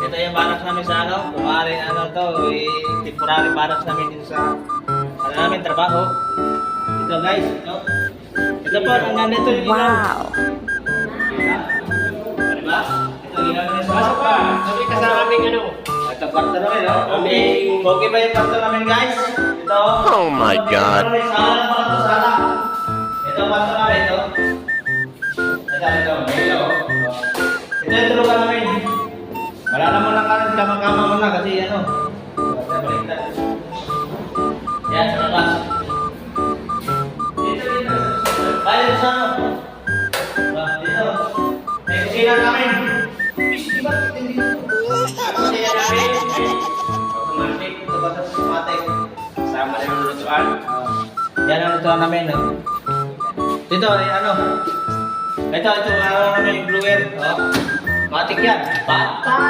Ito yung barracks namin sa ano, kumari ano to, temporary barracks namin dito sa namin trabaho. Ito guys, ito. Ito po, ang nandito yung ilaw. Wow! Diba? Ito yung ilaw namin sa Pasok ka. Sabi ka sa aming ano. Ito kwarto namin, no? Okay ba yung kwarto namin guys? Ito. Oh my God. Sala naman ito, sala. Ito kwarto namin, ito. Ito, may ilaw. Ito yung tulugan namin. Wala naman lang kanin, kama-kama mo na kasi ano. Baliktad. Yan, sa labas. Dito. Bayan sa ano. Dito. May kusina namin. Di ba? Hindi. Kusina namin. Automatic. Ito ba sa automatic? Sama na yung lutuan. Yan ang lutuan namin, no? Dito, ano. Ito, ano namin yung blower. Matik yan. Patay.